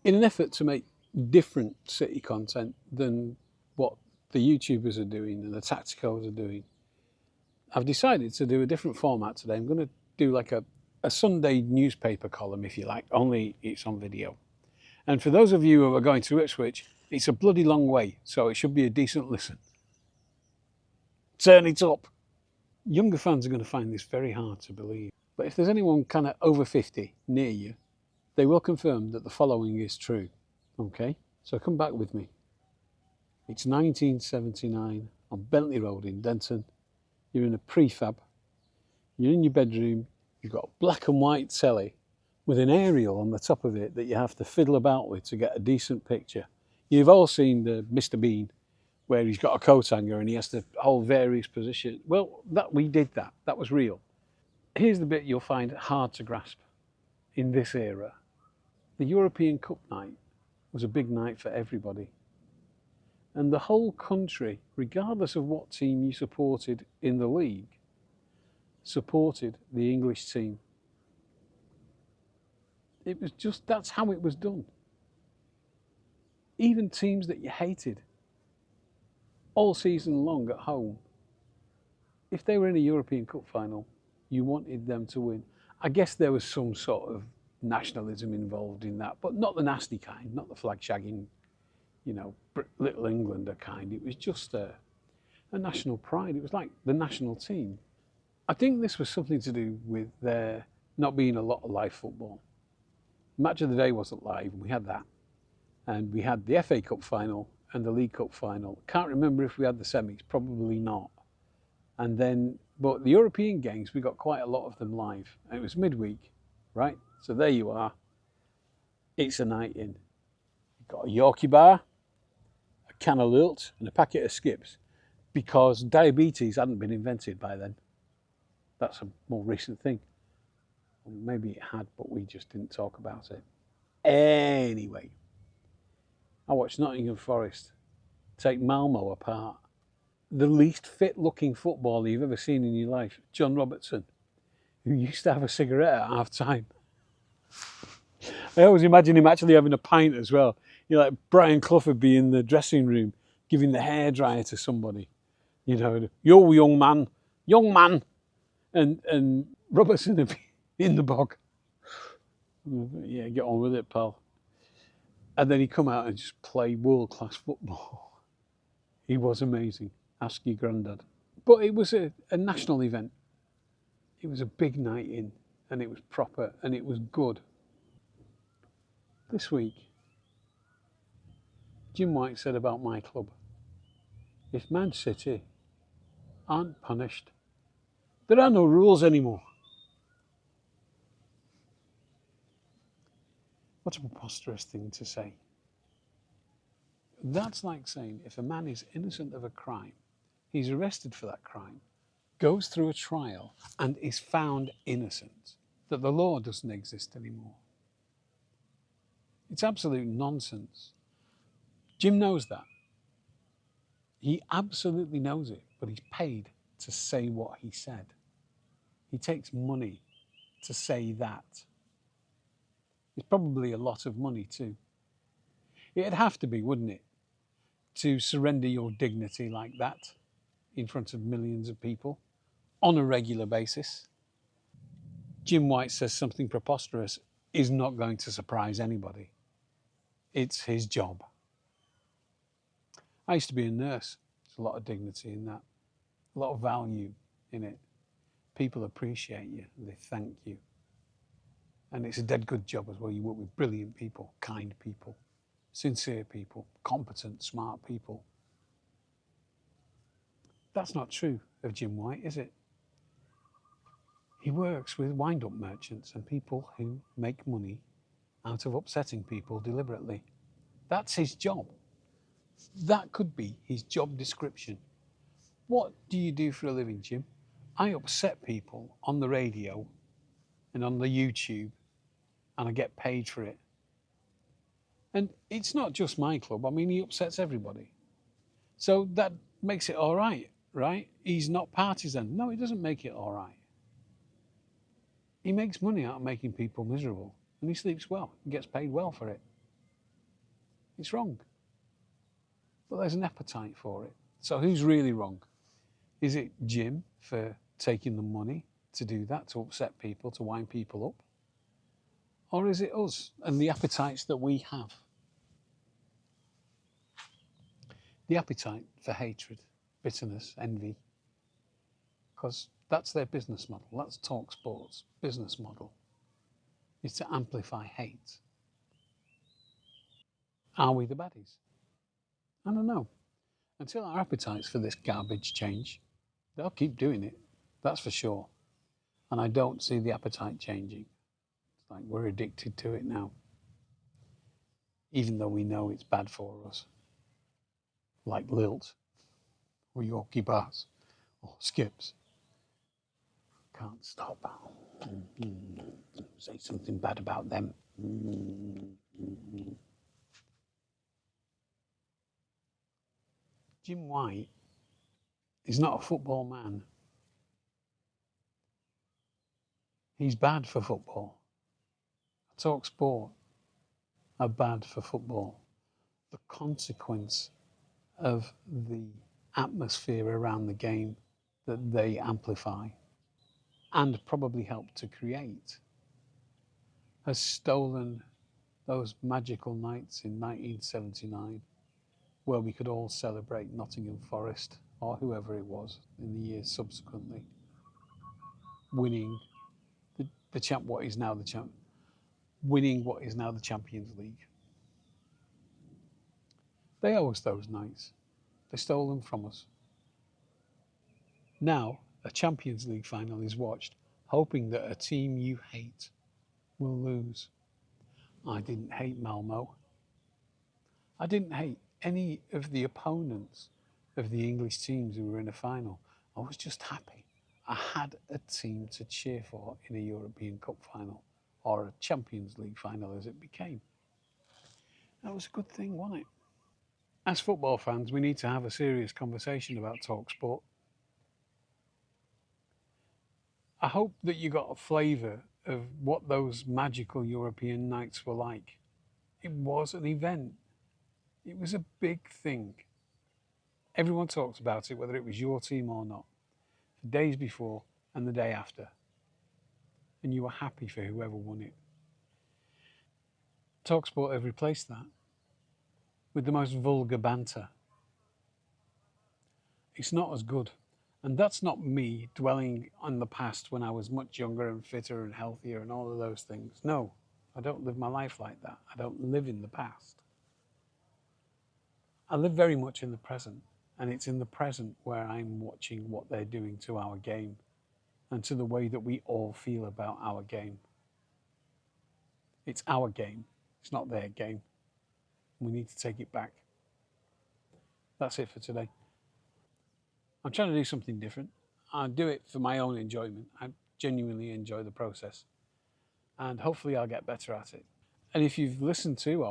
in an effort to make different City content than what the YouTubers are doing and the Tacticos are doing, I've decided to do a different format today. I'm going to do like a Sunday newspaper column, if you like, only it's on video. And for those of you who are going to Ipswich, it's a bloody long way, so it should be a decent listen. Turn it up. Younger fans are going to find this very hard to believe. But if there's anyone kind of over 50 near you, they will confirm that the following is true. Okay? So come back with me. It's 1979 on Bentley Road in Denton. You're in a prefab. You're in your bedroom. You've got a black and white telly with an aerial on the top of it that you have to fiddle about with to get a decent picture. You've all seen the Mr. Bean where he's got a coat hanger and he has to hold various positions. Well, we did that. That was real. Here's the bit you'll find hard to grasp in this era. The European Cup night was a big night for everybody. And the whole country, regardless of what team you supported in the league, supported the English team. It was just, that's how it was done. Even teams that you hated all season long at home, if they were in a European Cup final, you wanted them to win. I guess there was some sort of nationalism involved in that, but not the nasty kind, not the flag shagging, little Englander kind. It was just a national pride. It was like the national team. I think this was something to do with there not being a lot of live football. Match of the Day wasn't live, and we had that. And we had the FA Cup final and the League Cup final. Can't remember if we had the semis, probably not. And then, but the European games, we got quite a lot of them live. And it was midweek, right? So there you are. It's a night in. You've got a Yorkie bar, a can of Lilt, and a packet of Skips, because diabetes hadn't been invented by then. That's a more recent thing. Or maybe it had, but we just didn't talk about it. Anyway, I watched Nottingham Forest take Malmo apart. The least fit looking footballer you've ever seen in your life, John Robertson, who used to have a cigarette at half time. I always imagine him actually having a pint as well. Like Brian Clough would be in the dressing room giving the hairdryer to somebody. Yo, young man. And Robertson would be in the bog. Yeah, get on with it, pal. And then he'd come out and just play world-class football. He was amazing. Ask your granddad. But it was a national event. It was a big night in, and it was proper, and it was good. This week, Jim White said about my club, if Man City aren't punished, there are no rules anymore. What a preposterous thing to say. That's like saying if a man is innocent of a crime, he's arrested for that crime, goes through a trial and is found innocent, that the law doesn't exist anymore. It's absolute nonsense. Jim knows that. He absolutely knows it, but he's paid to say what he said. He takes money to say that. It's probably a lot of money too. It'd have to be, wouldn't it, to surrender your dignity like that in front of millions of people on a regular basis. Jim White says something preposterous is not going to surprise anybody. It's his job. I used to be a nurse. There's a lot of dignity in that, a lot of value in it. People appreciate you, they thank you. And it's a dead good job as well. You work with brilliant people, kind people, sincere people, competent, smart people. That's not true of Jim White, is it? He works with wind-up merchants and people who make money out of upsetting people deliberately. That's his job. That could be his job description. What do you do for a living, Jim? I upset people on the radio and on the YouTube, and I get paid for it. And it's not just my club. I mean, he upsets everybody. So that makes it all right, right? He's not partisan. No, it doesn't make it all right. He makes money out of making people miserable, and he sleeps well and gets paid well for it. It's wrong. But there's an appetite for it. So who's really wrong? Is it Jim for taking the money to do that, to upset people, to wind people up? Or is it us and the appetites that we have? The appetite for hatred, bitterness, envy, because that's their business model. That's TalkSport's business model, is to amplify hate. Are we the baddies? I don't know. Until our appetites for this garbage change, they'll keep doing it, that's for sure. And I don't see the appetite changing. It's like we're addicted to it now, even though we know it's bad for us. Like lilt, or Yorkie bars, or skips. Can't stop. Say something bad about them. Jim White is not a football man. He's bad for football. TalkSport are bad for football. The consequence of the atmosphere around the game that they amplify and probably help to create has stolen those magical nights in 1979 where we could all celebrate Nottingham Forest or whoever it was in the years subsequently winning winning what is now the Champions League. They owe us those nights. They stole them from us. Now a Champions League final is watched, hoping that a team you hate will lose. I didn't hate Malmo. I didn't hate any of the opponents of the English teams who were in a final. I was just happy I had a team to cheer for in a European Cup final, or a Champions League final as it became. That was a good thing, wasn't it? As football fans, we need to have a serious conversation about TalkSport. I hope that you got a flavour of what those magical European nights were like. It was an event. It was a big thing. Everyone talked about it, whether it was your team or not, the days before and the day after. And you were happy for whoever won it. TalkSport have replaced that with the most vulgar banter. It's not as good. And that's not me dwelling on the past when I was much younger and fitter and healthier and all of those things. No, I don't live my life like that. I don't live in the past. I live very much in the present. And it's in the present where I'm watching what they're doing to our game and to the way that we all feel about our game. It's our game. It's not their game. We need to take it back. That's it for today. I'm trying to do something different. I do it for my own enjoyment. I genuinely enjoy the process. And hopefully I'll get better at it. And if you've listened to or